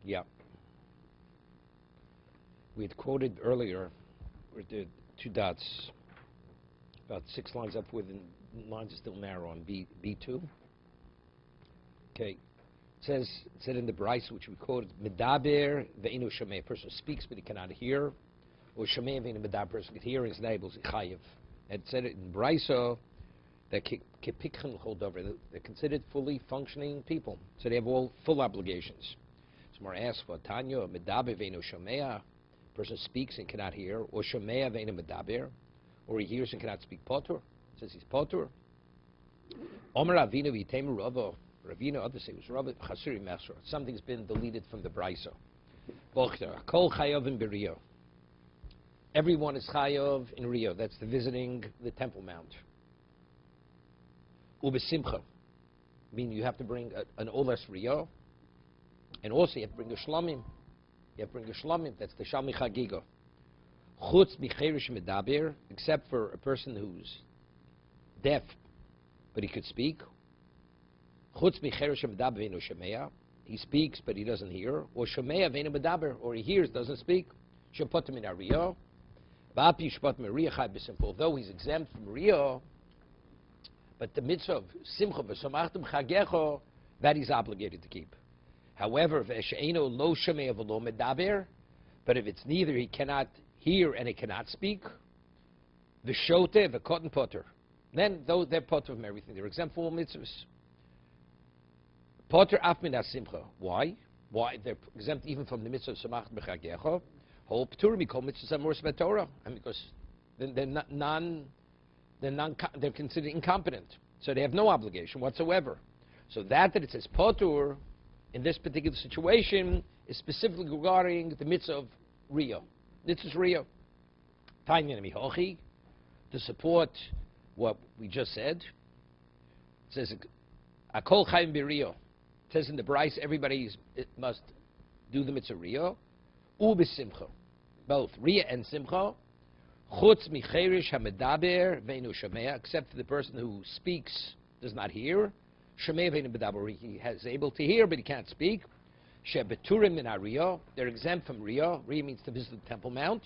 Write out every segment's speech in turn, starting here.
Yeah. We had quoted earlier, with the two dots, about 6 lines up with, and lines are still narrow on B2. Okay. It said in the Bryce, which we quoted, Medaber ve'inu shomei. A person speaks but he cannot hear. Or shomei ve'inu medaber. A person can hear and is not able to chayiv. It said it in Bryce that kepikchen choldover. They're considered fully functioning people. So they have all full obligations. So more asks for Tanya, Medaber ve'inu shomei. A person speaks and cannot hear. Or shomei ve'inu medaber. Or he hears and cannot speak potur. It says he's potur. Omer avinu v'yitemu ravo. Ravina, others say it was Rabbi Chasuri Mesra. Something's been deleted from the Brisa. Bochter, Kol Chayav in Berio. Everyone is Chayav in Rio. That's the visiting the Temple Mount. Ubesimcha. Meaning you have to bring an Oles Rio. And also you have to bring a Shlomim. You have to bring a Shlomim. That's the Shalmi Chagiga. Chutz Micherish Medaber. Except for a person who's deaf, but he could speak. He speaks, but he doesn't hear. Or or he hears, doesn't speak. Although he's exempt from Rio, but the mitzvah of Simcha v'samachtem chagecho, that he's obligated to keep. However, but if it's neither, he cannot hear and he cannot speak, the shote v'kotten potter, then though they're potter from everything, they're exempt from all mitzvahs. Potter af min simcha. Why? Why? They're exempt even from the mitzvah of samach b'chagecha. Whole p'turim mikol mitzvahs amors b'torah. And because they're considered incompetent, so they have no obligation whatsoever. So that it says potter in this particular situation is specifically regarding the mitzvah of Rio. This is Rio. Tanya mihochi, to support what we just said. It says akol chayim b'Rio. It says in the Bryce, everybody must do the mitzvah Rio. Ubesimcha. Both Rio and Simcha. Chutz micherish hamedaber ve'inu shomea. Except for the person who speaks, does not hear. Shomea ve'inu medaber. He is able to hear, but he can't speak. Shebeturim min Rio. They're exempt from Rio. Rio means to visit the Temple Mount.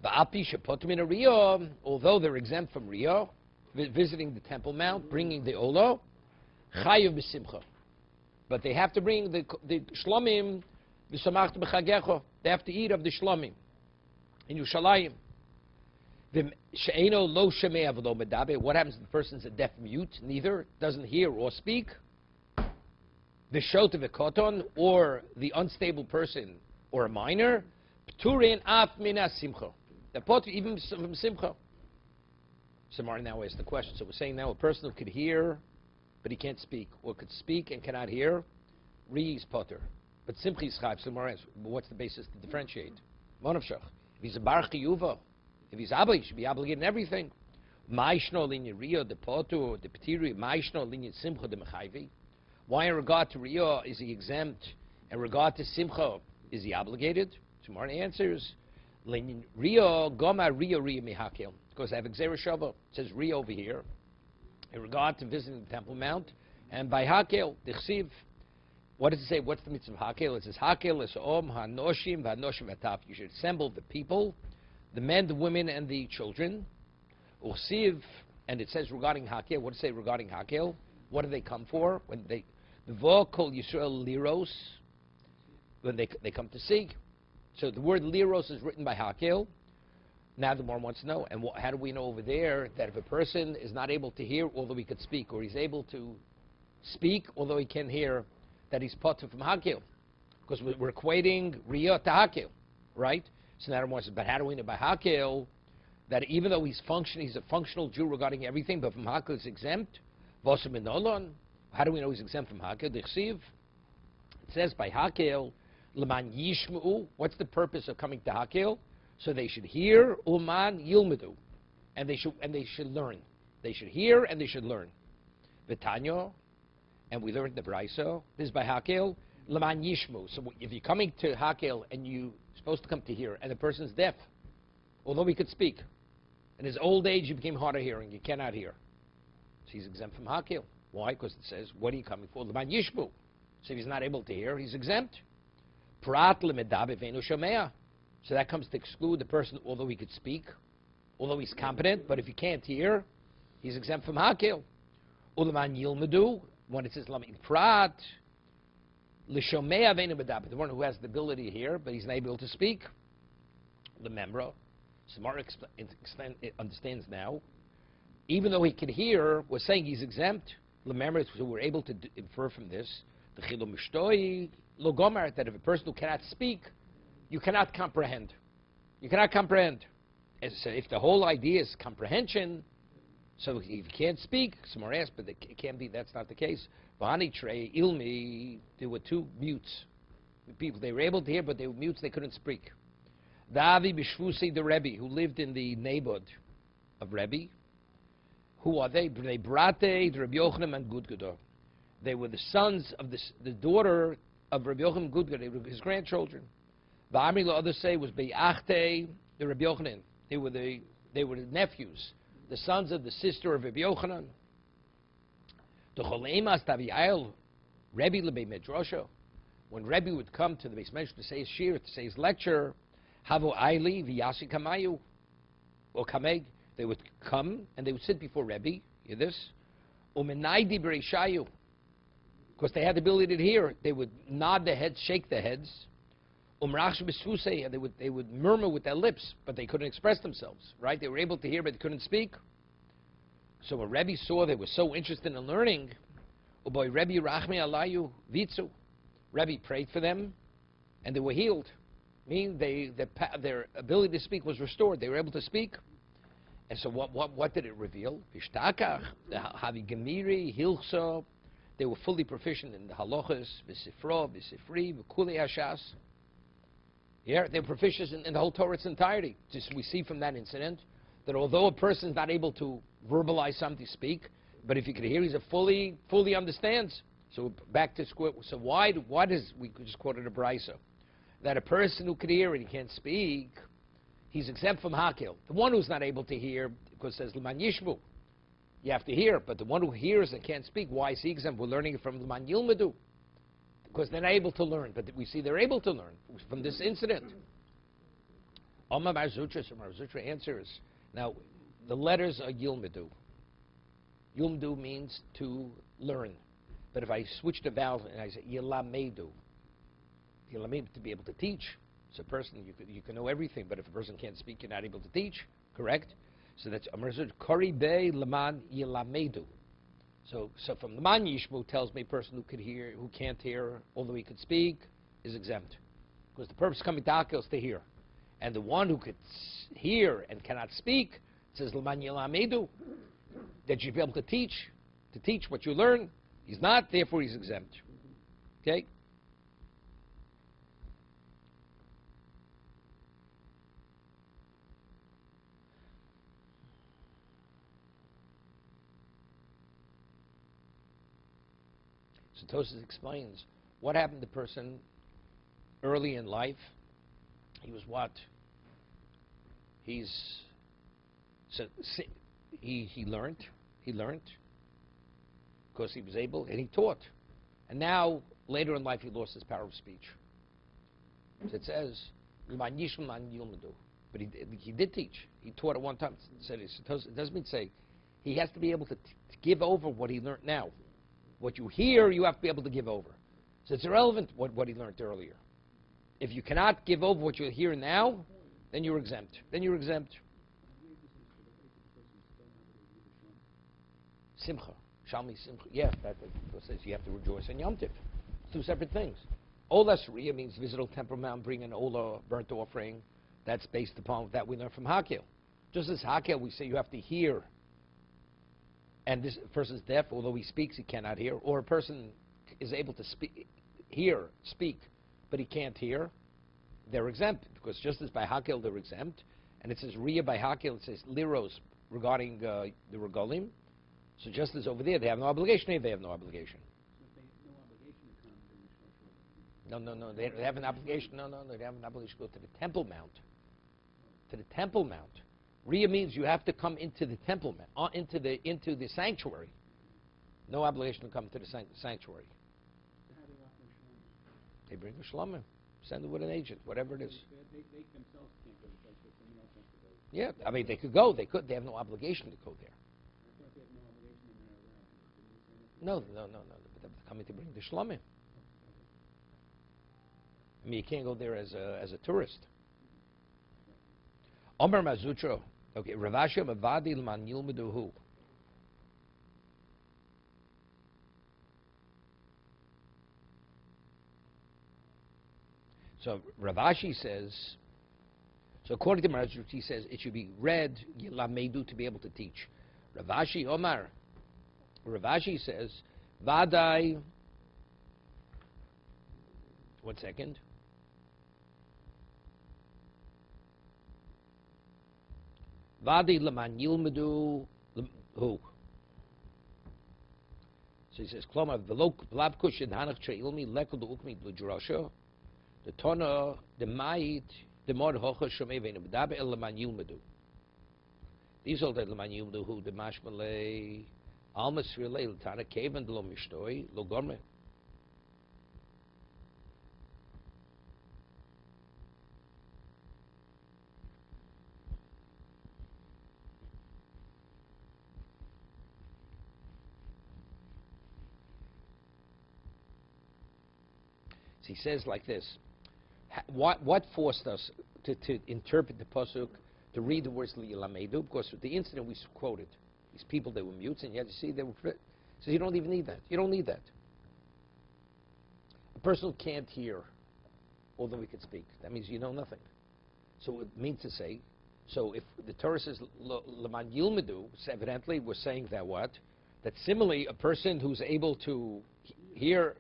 Va'api shepotim min Rio. Although they're exempt from Rio, visiting the Temple Mount, bringing the Olo. Chayav b'simcha. But they have to bring the shlomim, v'samachta b'chagecho. They have to eat of the shlomim in Yerushalayim. She'eno lo shemei v'lo medaber. What happens if the person's a deaf mute, neither doesn't hear or speak? The shot of a koton, or the unstable person, or a minor, p'turin af mina simcha. The potter even from simcha. Samar now asks the question. So we're saying now a person who could hear, but he can't speak, or could speak and cannot hear, Ri's potter. But Simchi is chayv. Samar asks, what's the basis to differentiate? Monavshach. If he's a bar chiyuva, if he's obligated, he should be obligated in everything. Ma'ishno linya Rio, the potter, the petiri, ma'ishno linya simcha, the mechayvi. Why in regard to Rio is he exempt? In regard to Simcha, is he obligated? Tomorrow answers, Rio, Goma, Rio Mihakel. Because I have Xera Shava. It says Rio over here. In regard to visiting the Temple Mount. And by Hakel, Dichsiv, what does it say? What's the mitzvah of Hakel? It says Hakel is Om, HaNoshim, HaNoshim Ataf. You should assemble the people, the men, the women, and the children. Uchsiv, and it says regarding Hakel, what does it say regarding Hakel? What do they come for? When they the Vo Kol Yisrael Liros, when they come to see. So the word Liros is written by Hakel. Now the Gemara wants to know, and how do we know over there that if a person is not able to hear, although he could speak, or he's able to speak, although he can't hear, that he's potter from Hakel? Because we're equating Riyah to Hakel, right? So now the Gemara says, but how do we know by Hakel that even though he's a functional Jew regarding everything, but from Hakel is exempt? Vosam Inolon. How do we know he's exempt from Hakel? Dichsiv. It says by Hakel, Leman Yishmu. What's the purpose of coming to Hakel? So they should hear, Uman Yilmedu, and they should learn. They should hear and they should learn. V'tanyo, and we learned the Braiso. This is by Hakel, Leman Yishmu. So if you're coming to Hakel and you're supposed to come to hear, and the person's deaf, although he could speak, in his old age he became hard of hearing, he cannot hear. So he's exempt from Hakel. Why? Because it says, what are you coming for? Leman Yishmu. So if he's not able to hear, he's exempt. Prat lemedabe ve'enu shomea. So that comes to exclude the person, although he could speak, although he's competent, but if he can't hear, he's exempt from Hakel. Uleman yilmedu, when it says lamid prat, l'shomea ve'enu medabe, the one who has the ability to hear, but he's not able to speak. The memra, Smart understands now, even though he could hear, we're saying he's exempt. The memra, so we're able to infer from this, the chilum mishtoi lo gomer, that if a person who cannot speak, you cannot comprehend. You cannot comprehend. And so if the whole idea is comprehension, so if you can't speak, Smart asks, but it can't be. That's not the case. V'ani trei ilmi, there were two mutes. People, they were able to hear, but they were mutes. They couldn't speak. The Avi Bishvusi, the Rebbe, who lived in the neighborhood of Rebbe. Who are they? They Brate, the Rabbi Yochanan and Gudgado. They were the sons of the daughter of Rabbi Yochanan and Gudgado. They were his grandchildren. The Amri, the others say, was Be'achte, the Rabbi Yochanan. They were the nephews, the sons of the sister of Rabbi Yochanan. The Choleimas Tavi'ayel, Rebbe Lebei Medrasha. When Rebbe would come to the Beis Medrash to say his shir, to say his lecture, Havo Aili v'yasi kamayu, or kameg, they would come and they would sit before Rebbe, hear this, umenaidi b'reishayu, because they had the ability to hear. They would nod their heads, shake their heads, umrach b'sfusei, and they would murmur with their lips, but they couldn't express themselves, right? They were able to hear, but they couldn't speak. So when Rebbe saw they were so interested in learning, uboy Rebbe rachmi alayu vitzu, Rebbe prayed for them, and they were healed. Meaning their ability to speak was restored. They were able to speak. And so what did it reveal? Vishtakach, Havi Gemiri, Hilchso, they were fully proficient in the halachas, V'sifro, V'sifri, V'kulei Hashas. Yeah, they were proficient in the whole Torah its entirety. Just we see from that incident that although a person is not able to verbalize something, speak, but if you can hear, he's fully understands. So back to square. So why does we just quoted a brisa that a person who could hear and he can't speak, he's exempt from Hakel. The one who's not able to hear, because it says L'man Yishbu, you have to hear, but the one who hears and can't speak, why is he exempt? We're learning it from L'man Yilmedu, because they're not able to learn, but we see they're able to learn from this incident. Omar Bar Zutra, so Bar Zutra answers, now the letters are Yilmedu. Yilmedu means to learn, but if I switch the vowel and I say Yilamedu, to be able to teach. So a person, you can know everything, but if a person can't speak, you're not able to teach, correct? So that's Kori Be Laman Yilamedu. So from Laman Yishmu tells me a person who could hear, who can't hear, although he could speak, is exempt. Because the purpose of coming to Hakel is to hear. And the one who could hear and cannot speak, says Laman Yilamedu, that you'd be able to teach what you learn. He's not, therefore he's exempt. Okay? So Tosfos explains what happened to the person early in life. He was what? He learned because he was able, and he taught. And now, later in life, he lost his power of speech. So it says, but he did teach. He taught at one time. It doesn't mean say, he has to be able to give over what he learned now. What you hear, you have to be able to give over. So it's irrelevant what he learned earlier. If you cannot give over what you hear now, then you're exempt. Simcha. Shalmi Simcha. Yeah, that says you have to rejoice in Yom Tiv. Two separate things. Ola Shriya means visit Old Temple Mount, bring an Ola burnt offering. That's based upon that we learn from Hakel. Just as Hakel, we say you have to hear. And this person's deaf, although he speaks, he cannot hear. Or a person is able to speak, but he can't hear. They're exempt, because just as by Hakel they're exempt, and it says Riyah by Hakel, it says Liros regarding the Regalim. So just as over there, they have no obligation, here they have no obligation. No, they have an obligation. No, they have an obligation to go to the Temple Mount. To the Temple Mount. Riyah means you have to come into the Temple Mount, into the sanctuary. No obligation to come to the sanctuary. They bring the shlomim. Send it with an agent, whatever it is. They themselves can't go to the place, but someone else has to go. Yeah, I mean, they could go. They could. They have no obligation to go there. I thought they had no obligation and they're allowed. No. But they're coming to bring the shlomim. I mean, you can't go there as a tourist. Omer Mazutro. Okay, Ravashi Mavadi L'man Yilmeduhu. So Ravashi says, so according to Mazutro, he says it should be read Yilamedu to be able to teach. Ravashi Omar. Ravashi says, Vadai. 1 second. Vadi Laman Yilmedu who? So he says, Klomar Velok Blavkush and Hanach Treilmi Lekal the Ukmi Blujrosha, the Tona, the Mait, the Mod Hocha Shomevenu, Dabe El Laman Yilmedu. These are the Laman Yilmedu who the Mashmalei Almas Relay Tana Kavan Lo Mishtoi, Lo Gorme. He says like this, what forced us to interpret the pasuk, to read the words Li'elamedu? Because with the incident we quoted, these people, they were mutes, and yet you see they were, so you don't even need that. You don't need that. A person who can't hear, although he could speak, that means you know nothing. So it means to say, so if the Torah says Laman Yilmedu, evidently we're saying that what? That similarly, a person who's able to hear,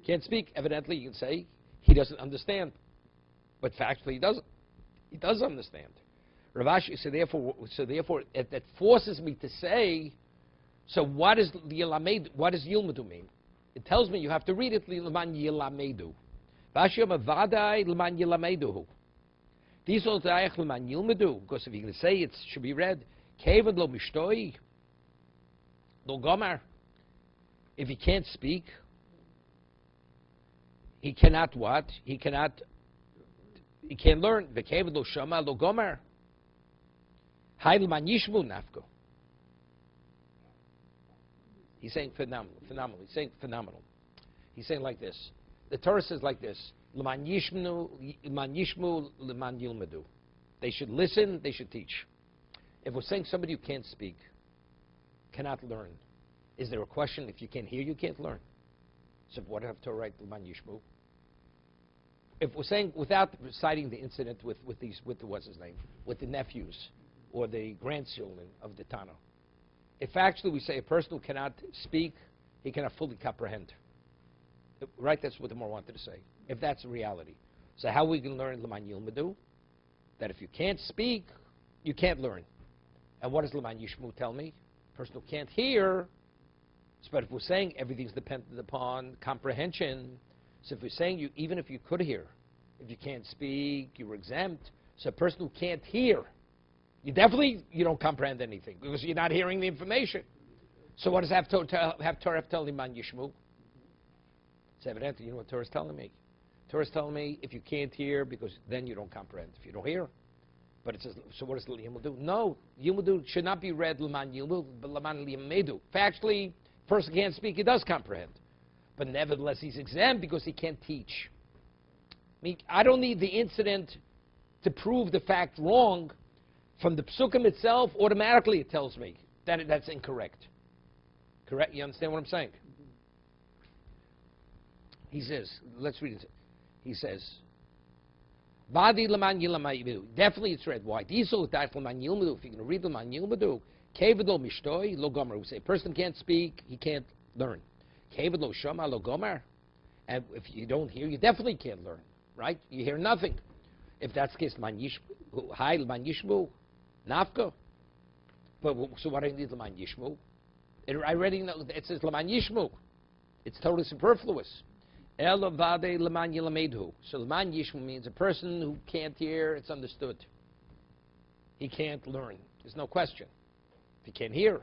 can't speak, evidently you can say he doesn't understand. But factually he doesn't. He does understand. Ravashi, so therefore that forces me to say, so what is Yilmedu mean? It tells me you have to read it L'man Yilamedu. Vashiyam Avadai L'man Yilamedu. These are L'man Yilmedu, because if you're going to say it should be read, Kevad Lo Mishtoi, Lo Gomar. If he can't speak, he cannot what? He can't learn. V'kevad lo shama lo gomer. Hayl man yishmu nafko. He's saying phenomenal. He's saying phenomenal. He's saying like this. The Torah says like this. L'man yishmu, l'man yilmedu. They should listen, they should teach. If we're saying somebody who can't speak, cannot learn, is there a question if you can't hear, you can't learn? So what have Torah write l'man yishmu? If we're saying, without citing the incident with what's his name, with the nephews or the grandchildren of the Tana, if actually we say a person who cannot speak, he cannot fully comprehend, right? That's what the more wanted to say. If that's the reality, so how we can learn L'man Yilmedu? That if you can't speak, you can't learn. And what does L'man Yishmu tell me? A person who can't hear. But if we're saying everything's dependent upon comprehension. So if we're saying even if you could hear, if you can't speak, you're exempt. So a person who can't hear, you don't comprehend anything because you're not hearing the information. So what does Torah have to tell L'man Yishmu? It's evident. You know what Torah is telling me? Torah is telling me if you can't hear, because then you don't comprehend. If you don't hear, but it says, so what does Yilmedu? No, Yilmedu should not be read L'man Yilmedu, but L'man Yilmedu. Factually, a person can't speak, he does comprehend. But nevertheless, he's exempt because he can't teach. I mean, I don't need the incident to prove the fact wrong. From the psukim itself, automatically it tells me that that's incorrect. Correct? You understand what I'm saying? He says, let's read it. He says, Vadi L'man Yilamedu. Definitely it's read. Why? Diesel L'man Yilmedu. If you're going to read L'man Yilmedu, Kevad Lo Mishtoi Lo Gomer. We say a person can't speak, he can't learn. Kevad Lo Shama Lo Gomer. And if you don't hear, you definitely can't learn. Right? You hear nothing. If that's the case, L'man Yishmu, Nafka. But so what do I need L'man Yishmu? I already know it says L'man Yishmu. It's totally superfluous. El Vade L'man Yilamedu. So L'man Yishmu means a person who can't hear, it's understood. He can't learn. There's no question. If he can't hear.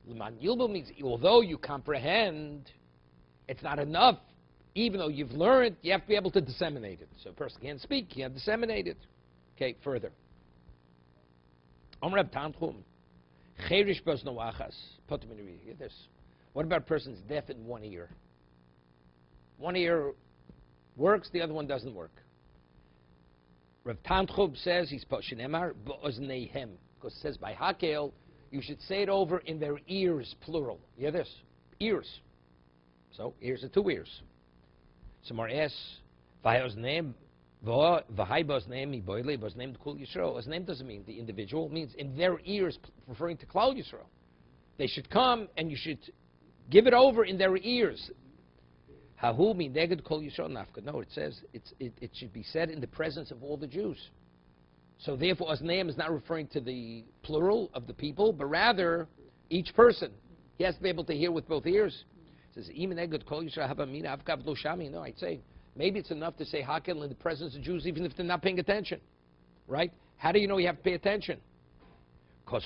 L'man Yilmedu means although you comprehend, it's not enough Even though you've learned, you have to be able to disseminate it. So a person can't speak, you can't disseminate it. Okay, further. What about a person's deaf in one ear? One ear works, the other one doesn't work. Rav Tanchum says he's poshenemar b'ozneihem, because it says by Hakel you should say it over in their ears, plural. You hear this? Ears. So ears are two ears. So more s v'hayozneim v'hay b'ozneim iboyle b'ozneim kol Yisrael. Ozneim doesn't mean the individual; it means in their ears, referring to Klal Yisrael. They should come and you should give it over in their ears. Hahu mi neged kol Yisrael nafka. No, it says it should be said in the presence of all the Jews. So therefore, Ozneim is not referring to the plural of the people, but rather each person. He has to be able to hear with both ears. It says, no, I'd say maybe it's enough to say Hakel in the presence of Jews, even if they're not paying attention. Right? How do you know you have to pay attention? Torah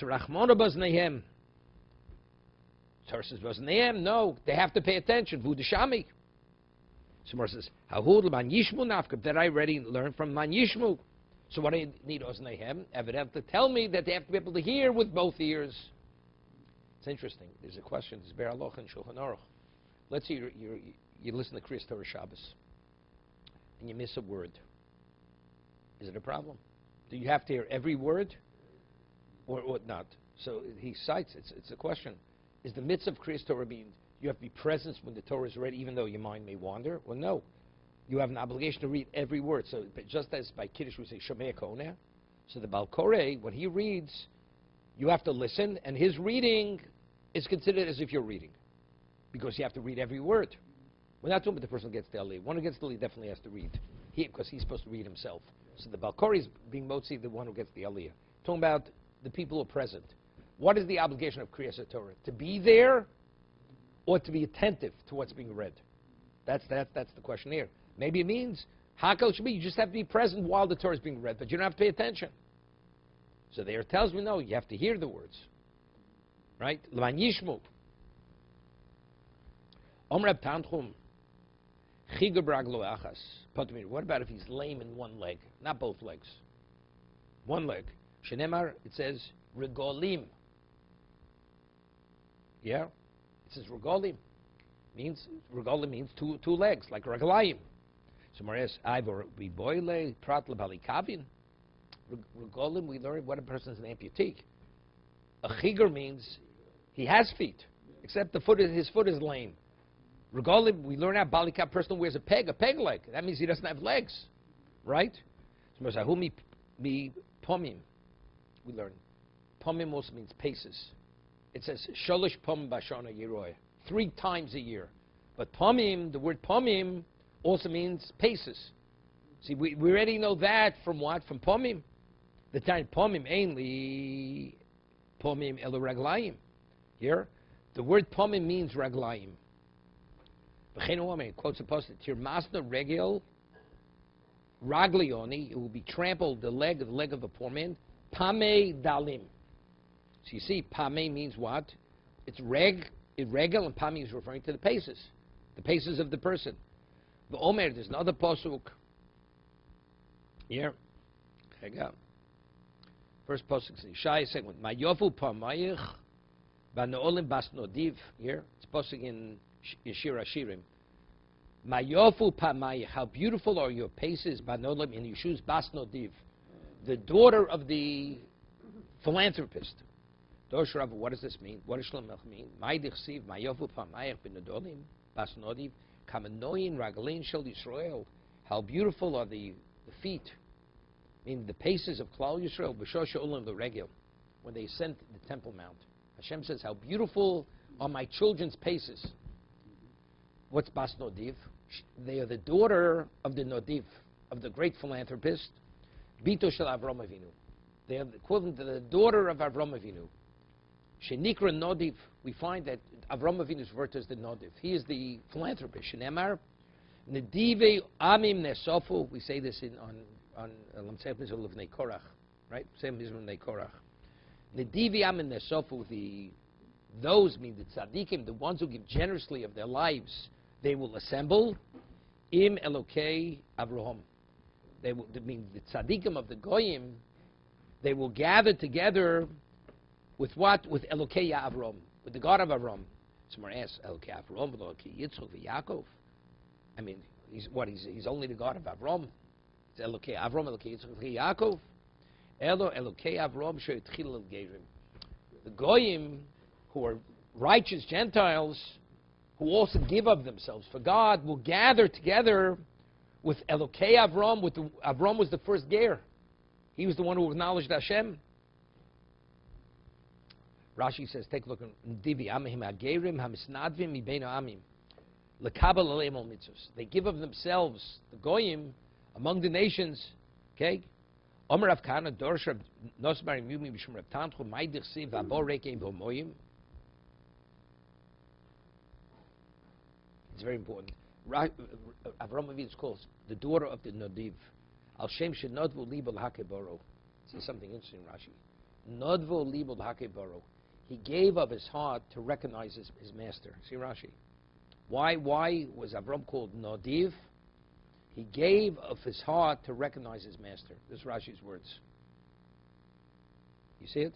says, no, they have to pay attention. Vudashami. Somewhere says, that I already learned from Man Yishmu. So what do I need Ozneihem? Evident to tell me that they have to be able to hear with both ears. It's interesting. There's a question. There's Be'er Halacha and Shulchan Aruch. Let's say you listen to Kriyas Torah Shabbos and you miss a word. Is it a problem? Do you have to hear every word or not? So he cites, it's a question. Is the mitzvah of Kriyas Torah mean you have to be present when the Torah is read, even though your mind may wander? Well, no. You have an obligation to read every word. So just as by Kiddush we say Shomei Koneh, so the Baal Koreh, when he reads, you have to listen, and his reading is considered as if you're reading, because you have to read every word. We're not talking about the person who gets the Aliyah. One who gets the Aliyah definitely has to read, because he's supposed to read himself. So the Baal Koreh is being motzi, the one who gets the Aliyah. Talking about the people who are present. What is the obligation of Kriyas Torah? To be there, or to be attentive to what's being read? That's the question here. Maybe it means Hakel should be you just have to be present while the Torah is being read, but you don't have to pay attention. So there it tells me no, you have to hear the words. Right? L'man yishmu. Omrab Tanchum. Chigur braglo achas. What about if he's lame in one leg? Not both legs. One leg. Shenemar, it says regolim. Yeah? It says regolim. Regolim means two legs, like raglayim. So Maris, Ivor, we boile, prat lebalikavin. Regolim, we learn what a person is an amputee. A chigur means he has feet, except his foot is lame. Regolim, we learn out balikav, person wears a peg leg. That means he doesn't have legs, right? So Maris, ahumi mi pomim. We learn. Pomim also means paces. It says sholosh pom bashana yiroy. 3 times a year. But pomim, the word pomim, also means paces. See, we already know that from what? From pomim. The time pomim ainly pomim elu raglayim. Here, the word pomim means raglayim. Quotes a post, tirmasna regel raglioni, it will be trampled, the leg of the poor man, pame dalim. So you see, pame means what? It's regel, and pami is referring to the paces of the person. The Omer, there's another pasuk here. Here you go. First pasuk is Yishai, second one. Mayofu pamayich banolim bas nodiv. Here, it's pasuk in Yeshir Hashirim. Mayofu pamayich, how beautiful are your paces, banolim in Yeshu's bas nodiv, the daughter of the philanthropist. Doshrav, what does this mean? What does Shlomo mean? Ma'idich mayofu pamayich b'nodolim bas nodiv kamanoin ragalin shel Yisrael. How beautiful are the feet, meaning the paces of Klal Yisrael b'shosha ulam v'regel, when they ascend the Temple Mount. Hashem says, how beautiful are my children's paces. What's bas nodiv? They are the daughter of the nodiv, of the great philanthropist, Bito shel Avram Avinu. They are equivalent to the daughter of Avram Avinu. Shenikra Nodiv, we find that Avram Avinu is referred to as the Nodiv. He is the philanthropist. Shenemar, Nedive Amim Nesofu, we say this on Lamsef Mizrael of Korach, right? Same Mizrael of Korach. Nedive Amim Nesofu, those mean the tzaddikim, the ones who give generously of their lives, they will assemble. Im Elokei Avraham. They will, I mean, the tzaddikim of the goyim, they will gather together with what? With Elokei Avram, with the God of Avram. Someone asks, Elokei Avram, Elokei Yitzchak, Yaakov. I mean, he's only the God of Avram. It's Elokei Avram, Elokei Yitzchak, Elokei Yaakov. Elokei Avram she'etchil el gerim. The goyim, who are righteous Gentiles, who also give of themselves for God, will gather together with Elokei Avram. Avram was the first ger. He was the one who acknowledged Hashem. Rashi says, take a look at Divi, Amihim Agerim, Hamisnadvim, Mibeinu Amim. Lekabel Aleim Ol Mitzvos. They give of themselves, the goyim, among the nations. Okay? Omer Rav Kahana, Dorosh Rav Nosbar Yumi B'Shem Rav Tanchu, Maidich Siv, V'abor Rekeim V'omoyim. It's very important. Avram Avinu is called the daughter of the Nodiv. Al Shem Shenodvu Libel Hakeboro. See something interesting, Rashi. Nodvu Libel Hakeboro. He gave of his heart to recognize his master. See Rashi. Why was Avram called Nodiv? He gave of his heart to recognize his master. This is Rashi's words. You see it?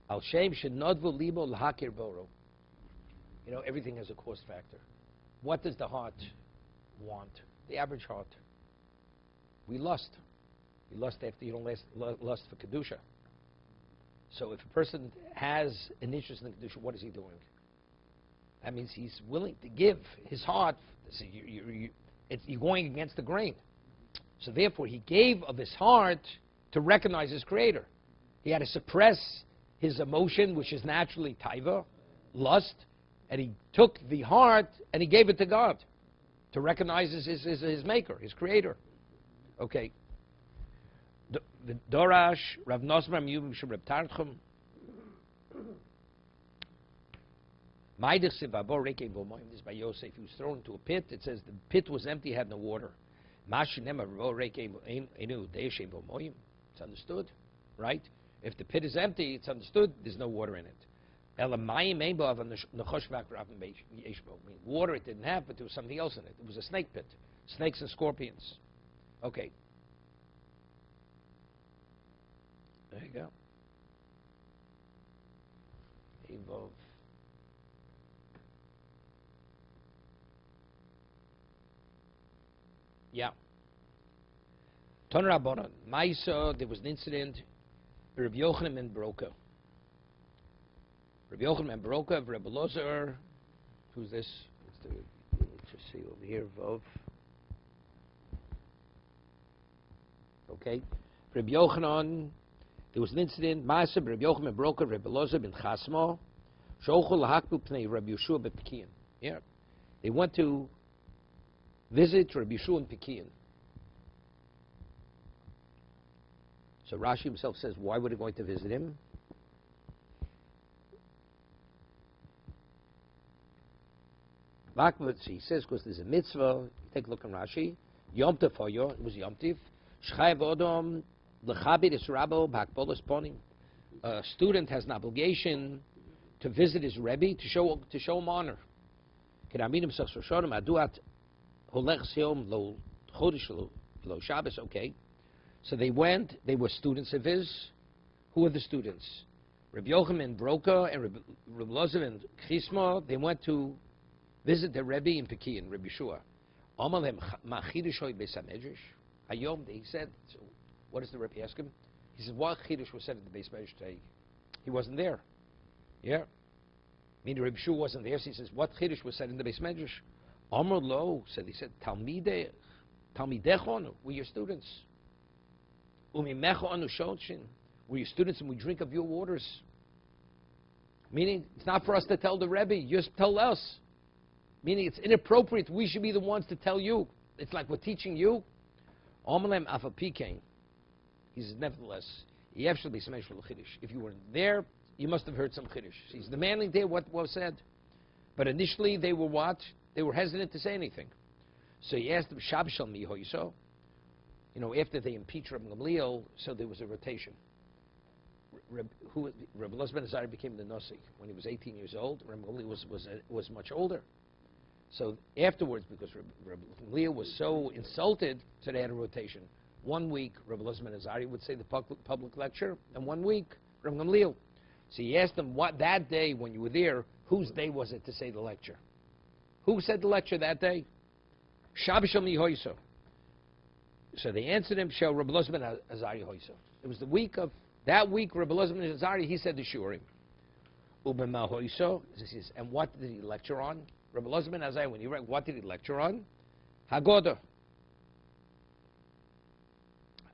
Al Shem Shenodvu Libel Hakeboro. You know, everything has a cost factor. What does the heart want? The average heart. We lust. You lust after you don't lust for Kedusha. So if a person has an interest in Kedusha, what is he doing? That means he's willing to give his heart. So you're going against the grain. So therefore, he gave of his heart to recognize his Creator. He had to suppress his emotion, which is naturally taiva, lust, and he took the heart and he gave it to God to recognize his maker, his Creator. Okay. The Dorash, Rav Nosman, Yubim Shem Reb Tarchum. Maidich Sivabor Rekeim V'omoyim. This is by Yosef. He was thrown into a pit. It says the pit was empty, had no water. Mashinem Avor Rekeim Enu Deishem V'omoyim. It's understood, right? If the pit is empty, it's understood. There's no water in it. Water it didn't have, but there was something else in it. It was a snake pit. Snakes and scorpions. Okay. There you go. Evolve. Yeah. Ton Rabbanan. Maisa, there was an incident. Rabbi Yochanan ben Broka. Rabbi Yochanan ben Broka, Rabbi Lozer. Who's this? Let's just see over here. Vov. Okay. Rabbi Yochanan. There was an incident. Maaseh Rabbi Yochanan ben Broka, Rabbi Lozer ben Chasmo. Shochol lahakbu pnei Rabbi Yeshua bePekian. Yeah. They went to visit Rabbi Yeshua in Pekian. So Rashi himself says, why were they going to visit him? He says, because there's a mitzvah. Take a look in Rashi. Yom Tov Hoyo, it was Yom Tiv. Shchai Vodom, L'chabit es Rabbo, B'hakbolos Ponim. A student has an obligation to visit his Rebbe to show him honor. K'na'amid himself Shoshonim, Aduat Holech Siom Lo Chodesh Lo Shabbos, okay. So they went, they were students of his. Who were the students? Rabbi Yochanan and Broka and Rabbi Lozer and Chisma, they went to visit their Rebbe in Pekian, Rabbi Yeshua. Amalem Machidushoi Beis Hayom, he said, so what does the Rebbe ask him? He says, what Chidush was said at the Beis Medrash today? He wasn't there. Yeah. Meaning Rabbi Yeshua wasn't there, so he says, what Chidush was said in the Beis Medrash? Amar Lo, he said, Talmidechon, we're your students. We're your students and we drink of your waters. Meaning, it's not for us to tell the Rebbe, you just tell us. Meaning, it's inappropriate. We should be the ones to tell you. It's like we're teaching you. Omalem Afapikain. He says, nevertheless, if you were there, you must have heard some Chiddush. He's demanding there what was said. But initially, they were what? They were hesitant to say anything. So he asked them, Shabshal Mihoiso. You know, after they impeached Rabbi Gamliel, so there was a rotation. Rabbi Lozer ben Azariah became the Nasi when he was 18 years old. Rabbi Gamliel was much older. So afterwards, because Rabbi Leah was so insulted, so they had a rotation. 1 week, Rabbi Lozman Azari would say the public lecture, and 1 week, Rabbi Gamliel. So he asked them, what that day when you were there, whose day was it to say the lecture? Who said the lecture that day? Shabbos Shel Mi Hoyso. So they answered him, Shel Rabbi Lozman Azari Hoyso. It was the week of, that week, Rabbi Lozman Azari, he said the Shurim. Ubema Hoyso, and what did he lecture on? Rabbi Lozman Azari, when he read, what did he lecture on? Haggadah.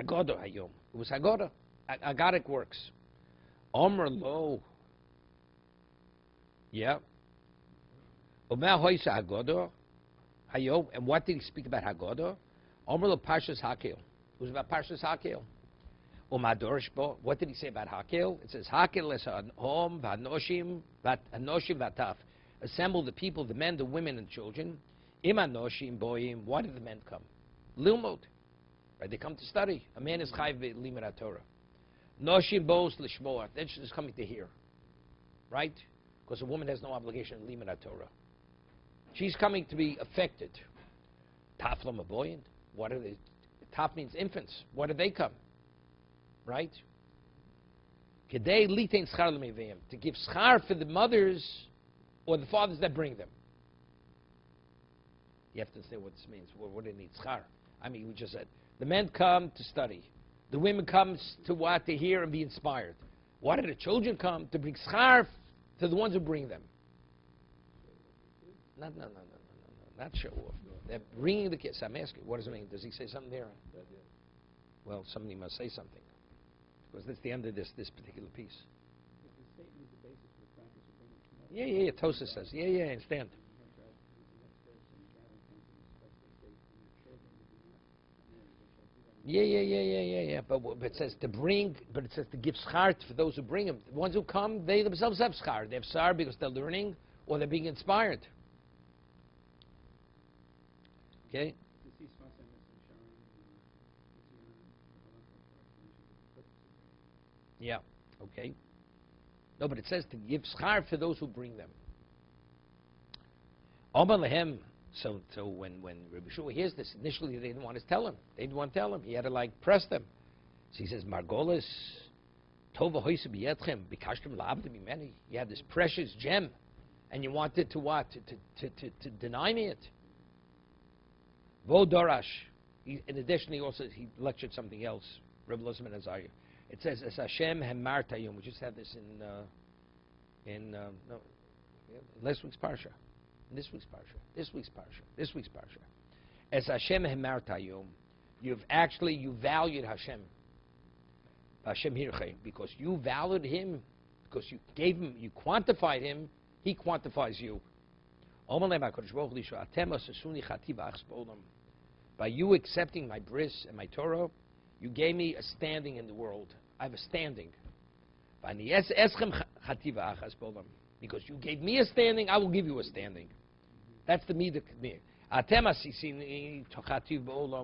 Haggadah Hayom. It was Haggadah. Aggadic works. Omer Lo. Yeah. Ubema Hoyso Haggadah Hayom. And what did he speak about Haggadah? Omer Lo Parshas Hakel. It was about Parshas Hakel. What did he say about Hakel? It says, Hakel es ha'om v'anoshim v'ataf. Assemble the people, the men, the women, and children. Im anoshim boyim. Why did the men come? Lilmod. Right? They come to study. A man is chayv limud Torah. Noshim bo's lishmoah. They're just coming to hear. Right? Because a woman has no obligation in limud Torah. She's coming to be affected. Taflam aboyin. What are they? Taf means infants. Why do they come? Right? Kedei litain schar l'meveim. To give schar for the mothers or the fathers that bring them. You have to say what this means. What do they need? Schar. I mean, we just said, the men come to study. The women come to what? To hear and be inspired. Why do the children come? To bring schar to the ones who bring them. No. Not show off. They're bringing the kids. I'm asking, what does it mean? Does he say something there? Well, somebody must say something. Because that's the end of this particular piece. If the statement is the basis for the practice of bringing Yeah. Tosa says. Yeah, I understand. Yeah. But it says to bring, but it says to give schar for those who bring them. The ones who come, they themselves have schar. They have schar because they're learning or they're being inspired. Okay? Yeah. Okay. No, but it says to give schar for those who bring them. Omar lehem. So when Rabbi Shua hears this, initially they didn't want to tell him. They didn't want to tell him. He had to press them. So he says, Margolis, tova hoyse biyetchem, bikashtem la'avdim imeni. You had this precious gem, and you wanted to what? To deny me it. Vo dorash. In addition, he lectured something else. Rabbi Lozman Azariah. It says, "Es Hashem hemar tayum." We just had this in last week's parsha. This week's parsha. As Hashem hemar tayum, you valued Hashem. Hashem hirchei, because you valued him, because you gave him, you quantified him, he quantifies you. By you accepting my bris and my Torah, you gave me a standing in the world. I have a standing. Because you gave me a standing, I will give you a standing. That's the midah.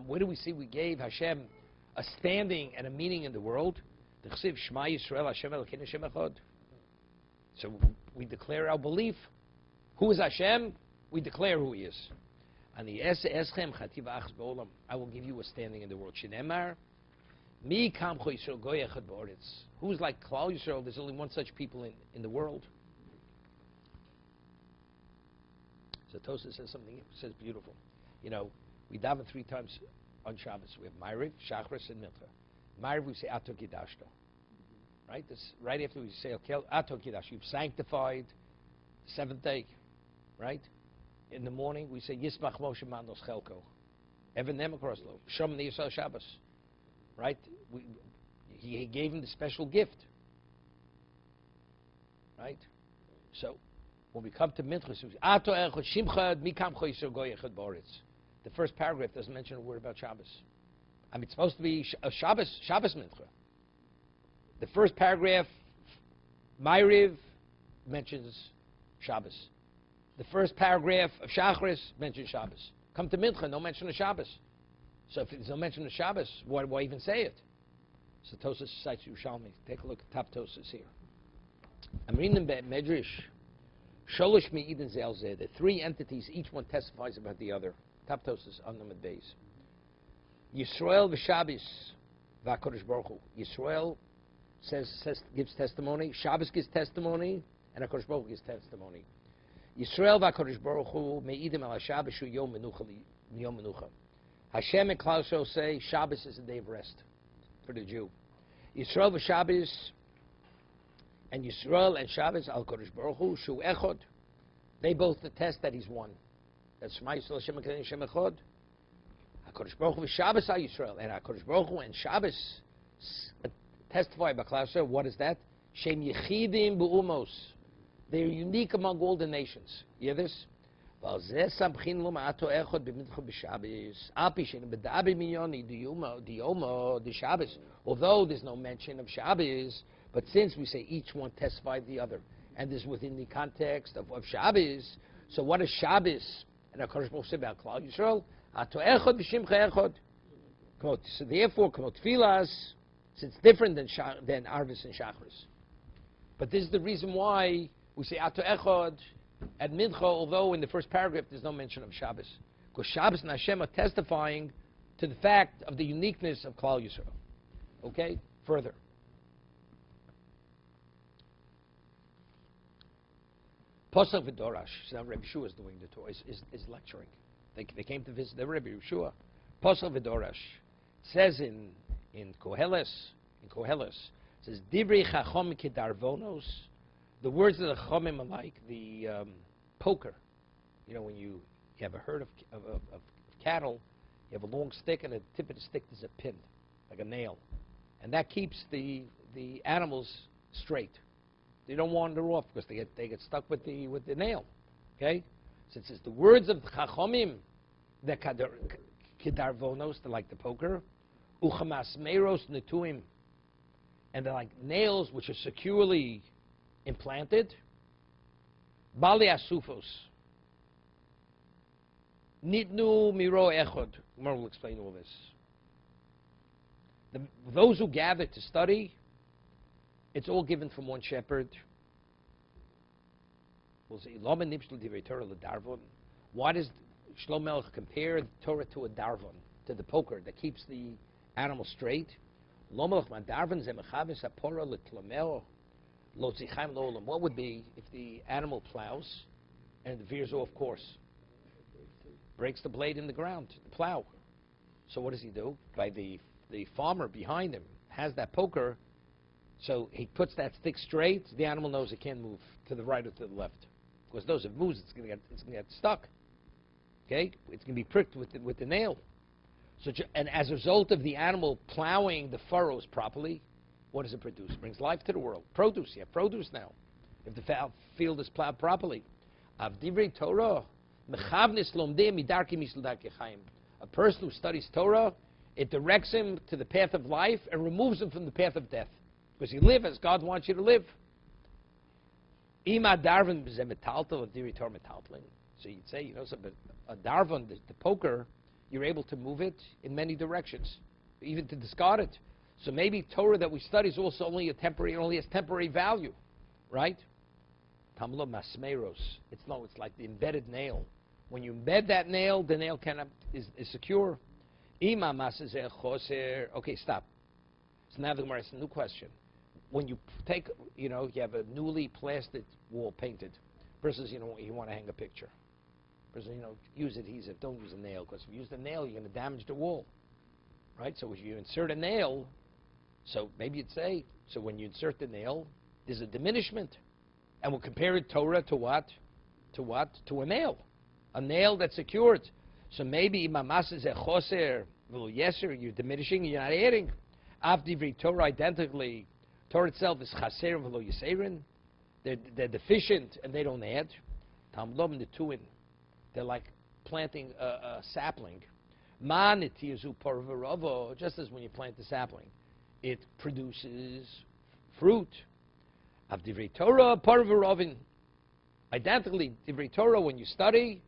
Where do we see we gave Hashem a standing and a meaning in the world? So we declare our belief. Who is Hashem? We declare who He is. And the I will give you a standing in the world. Who's like Klal Yisrael? There's only one such people in the world. So Tosa says something. Says beautiful. You know, we daven 3 times on Shabbos. We have Ma'ariv, Shachris, and Mincha. Ma'ariv we say Ato Kidashto. Right. This right after we say Ato Kidash. You've sanctified the 7th day. Right. In the morning we say Yismach Moshe Mandos Chelko. Evan Nemakroslo. Shom Niyasal Shabbos. Right. He gave him the special gift. Right. So when we come to Minchas, the first paragraph doesn't mention a word about Shabbos. I mean, it's supposed to be a Shabbos Mincha. The first paragraph, Ma'ariv, mentions Shabbos. The first paragraph of Shachris mentions Shabbos. Come to Mincha, no mention of Shabbos. So if there's no mention of Shabbos, why even say it? So Tosas cites Yerushalmi. Take a look at top Tosas here. I'm reading the Medrash. Sholosh me'idin zel zeh. The three entities, each one testifies about the other. Taptos on Namad Beis. Yisrael v'Shabbos v'Hakodesh Baruch Hu. Yisrael gives testimony. Shabbos gives testimony, and Hakodesh Baruch Hu gives testimony. Yisrael v'Hakodesh Baruch Hu me'idim al Shabbos hu yom menucha. Hashem and Klal Yisrael say Shabbos is a day of rest for the Jew. Yisrael v'Shabbos and Yisrael and Shabbos al Kodesh Baruch Hu shu echod. They both attest that He's one. That's Shema Yisrael Hashem HaKadosh Hashem Echad. HaKadosh Baruch Hu v'Shabbos al Yisrael, and HaKadosh Baruch Hu and Shabbos testify about Klal Yisrael. What is that? Shem Yechidim B'Umos. They are unique among all the nations. You hear this? Although there's no mention of Shabbos, but since we say each one testified the other, and this is within the context of Shabbos, so what is Shabbos? And HaKadosh Baruch Hu said about Klal Yisrael, so therefore, Tfilas, it's different than Arvis and Shachris. But this is the reason why we say Ato Echad at Mincha, although in the first paragraph there's no mention of Shabbos. Because Shabbos and Hashem are testifying to the fact of the uniqueness of Klal Yisrael. Okay? Further. Pasach v'Dorash. So now Rebbe Yeshua is doing the Torah, is lecturing. They came to visit the Rebbe Yeshua. Pasach v'Dorash. It says in Koheles, it says, Divrei Chachom kedarvonos. The words of the Chachamim are like the poker. You know, when you have a herd of cattle, you have a long stick, and at the tip of the stick there's a pin, like a nail. And that keeps the animals straight. They don't wander off because they get stuck with the nail. Okay? So it says the words of the Chachamim, the kedarvonos, they're like the poker, uchamas meros netuim, and they're like nails which are securely implanted. Bali asufos. Nitnu miro echod. Gemara will explain all this. Those who gather to study, it's all given from one shepherd. We'll say, why does Shlomo Melech compare the Torah to a darvon, to the poker that keeps the animal straight? What would be if the animal plows and it veers off course? Breaks the blade in the ground, the plow. So what does he do? By the farmer behind him has that poker, so he puts that stick straight, the animal knows it can't move to the right or to the left. Because those if it moves, it's going to get stuck. Okay? It's going to be pricked with the nail. So, and as a result of the animal plowing the furrows properly, what does it produce? It brings life to the world. Produce. You have produce now. If the field is plowed properly. A person who studies Torah, it directs him to the path of life and removes him from the path of death. Because you live as God wants you to live. So you'd say, you know, a darvan, the poker, you're able to move it in many directions, even to discard it. So maybe Torah that we study is also only only has temporary value, right? Tamlo masmeros. It's like the embedded nail. When you embed that nail, the nail is secure. Okay, stop. So now the Gemara asks a new question. When you take, you have a newly plastered wall painted, versus, you want to hang a picture. Versus, use adhesive. Don't use a nail, because if you use the nail, you're going to damage the wall. Right? So if you insert a nail, so maybe you'd say, so when you insert the nail, there's a diminishment. And we'll compare it Torah to what? To what? To a nail. A nail that's secured. So maybe you're diminishing, you're not adding. Avdivri Torah identically, Torah itself is chaser v'lo yiserin. They're deficient and they don't add. Tamlom netuin. They're like planting a sapling. Just as when you plant the sapling, it produces fruit. Of Divrei Torah, parvarovin. Identically, Divrei Torah, when you study,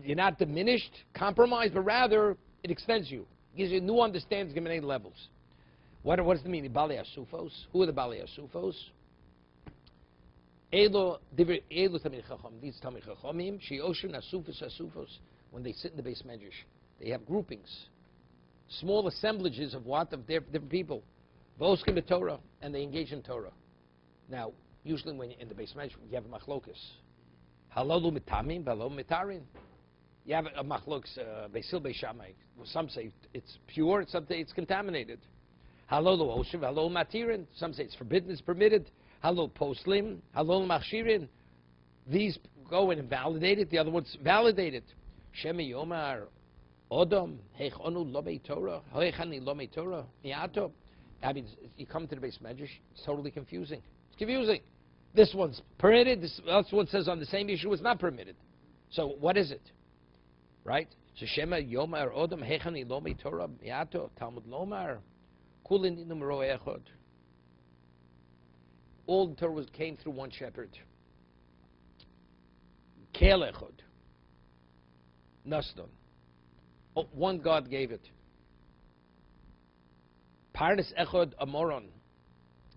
you're not diminished, compromised, but rather it extends you. It gives you a new understanding of many levels. What does it mean? The Balei Asufos. Who are the Balei Asufos? Elo Tamid Chacham. These Tamid Chachamim, Sheoshin Asufos. When they sit in the base medrash, they have groupings, small assemblages of what of different people. Voskim Torah, and they engage in Torah. Now, usually when you're in the base medrash, you have a machlokus. Halalu mitamim, balom mitarin. You have a machlokus, Beisil Beishamai. Some say it's pure, some say it's contaminated. Halalu oshiv, halalu matirin. Some say it's forbidden, it's permitted. Halalu poslim, halalu machshirin. These go in and validate it, the other ones validate it. Shemi Yomar, Odom, Heichonu Lomei Torah, Heichani Lomei Torah, Miato. I mean, you come to the base medrash, it's totally confusing. It's confusing. This one's permitted, this one says on the same issue it's not permitted. So what is it? Right? So Shema Yomar, Odom, Heichani Lomei Torah, Miato, Talmud Lomar, Kulin Numero Echod. All the Torah came through one shepherd. Kel Echod. Nasdon. Oh, one God gave it. Parnas Echod Amoron.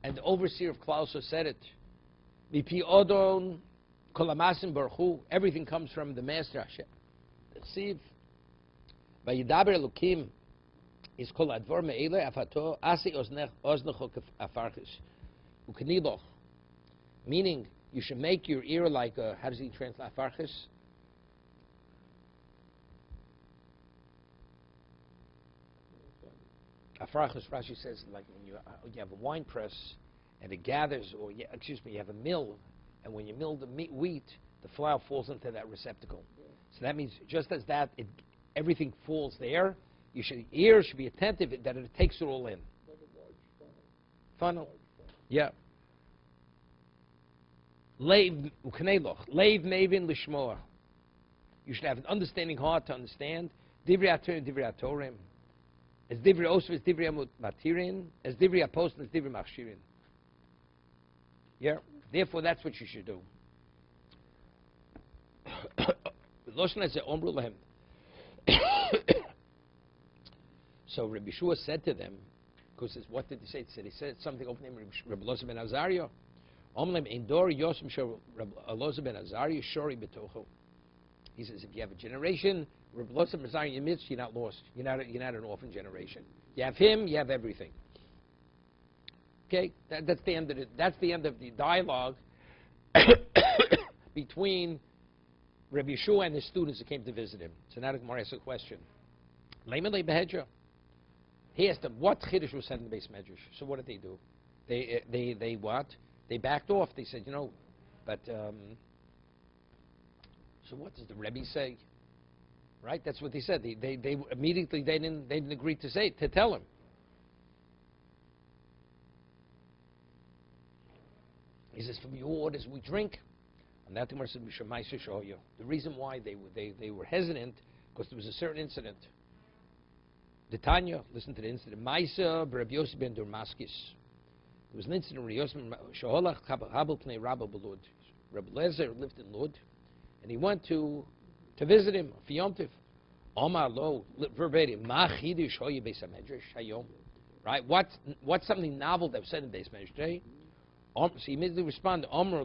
And the overseer of Klauso said it. Mipi Odon Kolamasim Baruchu. Everything comes from the Master Hashem. Siv. Vayidaber Elokim is Kol Advor Me'ele Afato Asi Oznecho Afarchis. Ukeniloch. Meaning, you should make your ear like a, how does he translate Afarchis? Afarchis, Rashi says, like when you have a wine press and it gathers, or you have a mill, and when you mill the wheat, the flour falls into that receptacle. So that means just as that, everything falls there, ears should be attentive that it takes it all in. Like a large Funnel. Yeah. Leiv mevin lishmoa. You should have an understanding heart to understand. Divrei Torah, Divrei Torim. As Divrei Osv is Divrei Matirin, as Divrei Apostle is Divrei Machshirin. Yeah. Therefore, that's what you should do. So Rabbi Shua said to them, because what did he say? He said something over the name of Rabbi Elazar ben Azariah. He says, if you have a generation, Rabbi Elazar ben Azariah in your midst, you're not lost. You're not an orphan generation. You have him, you have everything. Okay, that's the end of the dialogue between Rabbi Yeshua and his students that came to visit him. So now the Gemara asks a question. He asked them, what chiddush was said in the base medrash? So what did they do? They what? They backed off. They said, but so what does the Rebbe say? Right? That's what they said. They immediately they didn't agree to tell him. He says, from your orders we drink. And that Gemara said, the reason why they were hesitant, because there was a certain incident. The Tanya, listen to the incident. Maisa Rabbi Yosef ben Durmaskis. There was an incident where Yosef Shaholach Habel Pnei Rabba Belud. Rabbi Lezer lived in Lud, and he went to visit him for Yom Tov. Omar lo verbatim. Ma chidush hoye beis hamedrash hayom. Right? What's something novel that was said in beis hamedrash today? So he immediately responded, Omer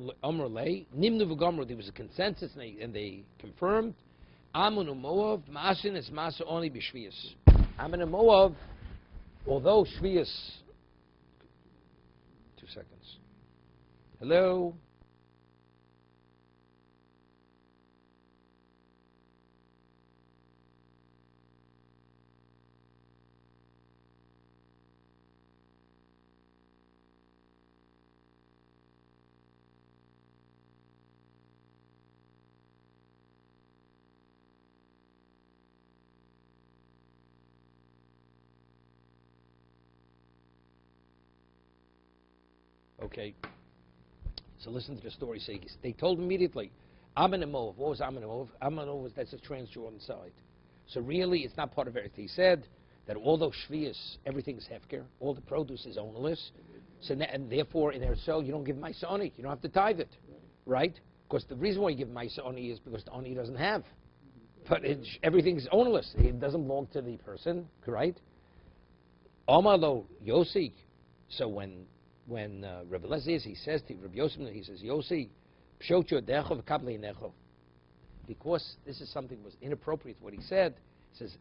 lei, Nimnu v'gomru, there was a consensus, and they confirmed, Amun u'moav, Ma'asin is Ma'asa only b'shviyas. Amun u'moav, although shviyas, 2 seconds. Hello? Okay, so listen to the story. They told immediately, Amun and Moav. What was Amun and Moav? Amun and Moav was that's a Transjordan side. So really, it's not part of it. He said that although Shvius, everything's hefker, all the produce is ownerless, and therefore in Eretz you don't give Maisa Oni. You don't have to tithe it, right? Because the reason why you give Maisa Oni is because the Oni doesn't have. But everything's ownerless. It doesn't belong to the person, right? Omar lo Yosi. So when when Rabbi Eliezer, he says to Rabbi Yosef, he says, Yossi, pshot yodecho v'kablei necho. Because this is something was inappropriate, what he said, he says,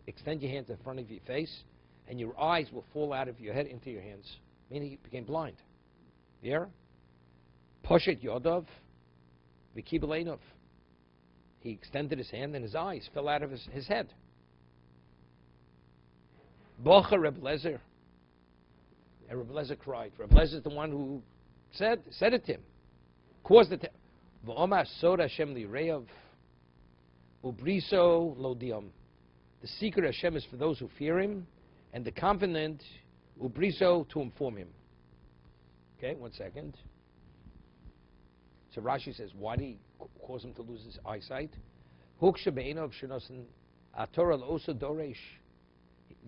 extend your hands in front of your face, and your eyes will fall out of your head into your hands. Meaning he became blind. Yeah? Poshet yodov v'kibel einov. He extended his hand and his eyes fell out of his head. Bocha Reb Lezer. And Reb Lezer cried. Reb Lezer is the one who said it to him. Caused it. V'omar sod Hashem li'reyav ubriso lo diom. The secret of Hashem is for those who fear Him, and the confident ubriso to inform Him. Okay, 1 second. So Rashi says, why did he cause him to lose his eyesight? The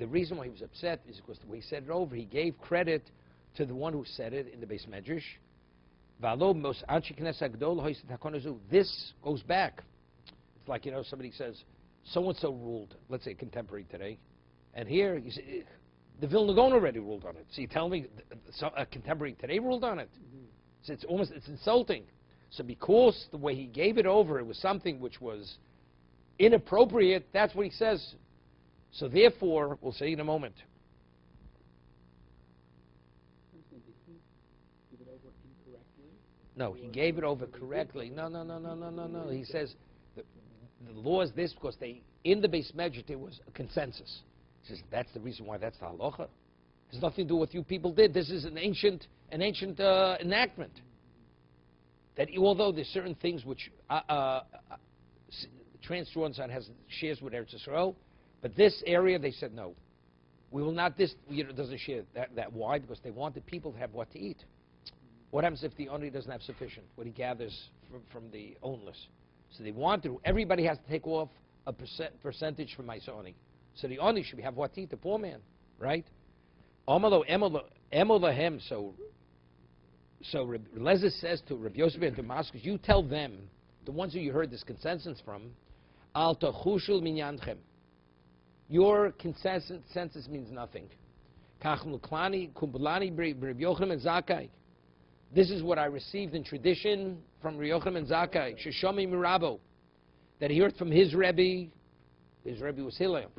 reason why he was upset is because the way he said it over, he gave credit to the one who said it in the Beis Medrash. This goes back. It's like, somebody says, so-and-so ruled, let's say contemporary today, and here, you say, the Vilna Gaon already ruled on it. So you tell me a contemporary today ruled on it? So it's insulting. So because the way he gave it over, it was something which was inappropriate, that's what he says. So therefore, we'll say in a moment. Did he give it over incorrectly? No, he gave it over correctly. No. He says the law is this because in the Beis Medrash there was a consensus. He says that's the reason why that's the halacha. There's nothing to do with what you people did. This is an ancient enactment. That although there's certain things which Trans-Jordan has shares with Eretz Yisrael, but this area they said no, we will not. This doesn't share that. Why? Because they wanted people to have what to eat. What happens if the owner doesn't have sufficient? What he gathers from the ownless. So they wanted everybody has to take off a percentage from Maisoni. So the owner should have what to eat. The poor man, right? Emolahem. So Reb Lezer says to Reb Yosef and Damascus, you tell them, the ones who you heard this consensus from, Al tachushul minyanchem. Your consensus means nothing. This is what I received in tradition from Reb Yochanan and Zakkai, Sheshomi Mirabo, that he heard from his Rebbe was Hillel,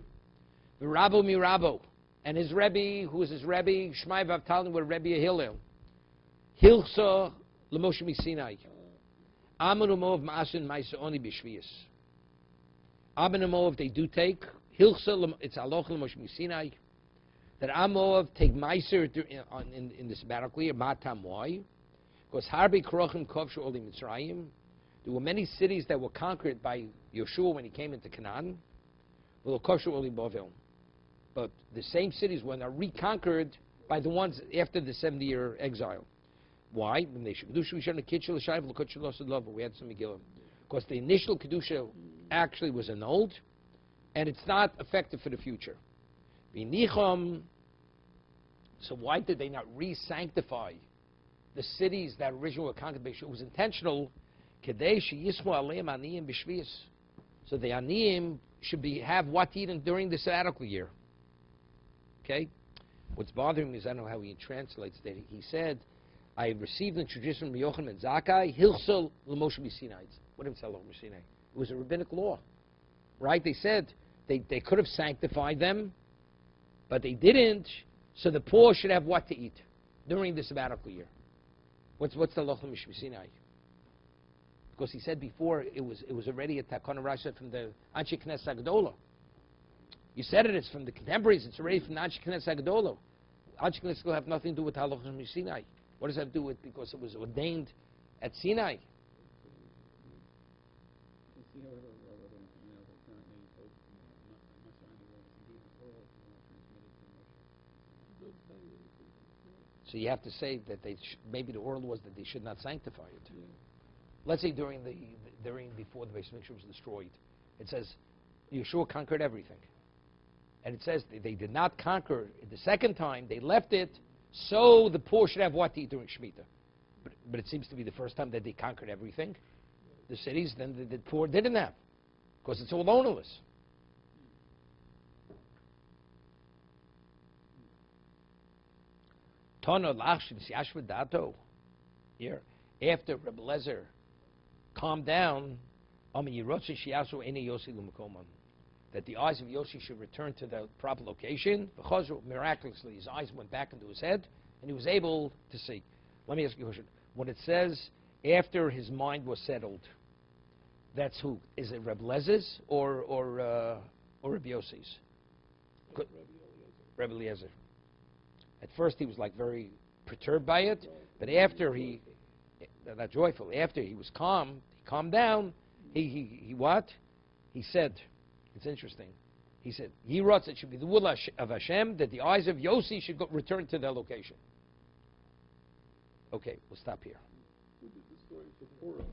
Mirabo Mirabo, and his Rebbe, who was his Rebbe, Shmai Vavtalin, were Rebbe Hillel. Hilchsa l'Moshe Misinai. Amanu Moav Ma'asin Ma'isa Oni B'Shviyas. Amanu Moav they do take. Hilchsa it's Aloch l'Moshe Misinai. That Amoav take Ma'aser in the sabbatical year. Matam why? Because Harbi Krochim Kovshu Oli Mitzrayim. There were many cities that were conquered by Yeshua when he came into Canaan. Well, Kovshu Oli Bovel. But the same cities were not reconquered by the ones after the 70-year exile. Why? We had some Megillah. Because the initial Kedusha actually was annulled, and it's not effective for the future. So why did they not re-sanctify the cities that originally were conquered? It was intentional. So the Aniyim should have what to eat during the sabbatical year. Okay? What's bothering me is I don't know how he translates that. He said, I received the tradition from Yochanan and Zakkai, Hilchsel l'Moshe Misinai. What did he tell Moshe? It was a rabbinic law. Right? They said they could have sanctified them, but they didn't, so the poor should have what to eat during the sabbatical year. What's the Loch Misinai? Because he said before it was already a Takana Rasha from the Anshe Knesset Agdola. You said it's from the contemporaries, it's already from the Anshe Knesset Agdola. Anshe Knesset will have nothing to do with Halach Misinai. What does that have to do with? Because it was ordained at Sinai. So you have to say that maybe the oral was that they should not sanctify it. Yeah. Let's say before the Beis Mikdash was destroyed, it says Yeshua conquered everything, and it says they did not conquer it the second time. They left it so the poor should have what to eat during Shemitah. But it seems to be the first time that they conquered everything, the cities. Then the poor didn't have, because it's all ownerless. Tana lachshim siyashva dato. Here, after Rebbe Lezer calmed down, that the eyes of Yosi should return to the proper location. Miraculously, his eyes went back into his head, and he was able to see. Let me ask you a question. When it says, after his mind was settled, that's who? Is it Rebbe Lezer's or Rebbe Yosi's? Rebbe Eliezer. At first he was like very perturbed by it, but after not joyful, after he was calm, he calmed down, he what? He said, it's interesting, he said, Yiratz, it should be the will of Hashem, that the eyes of Yossi should return to their location. Okay, we'll stop here. Who did the story for Purim?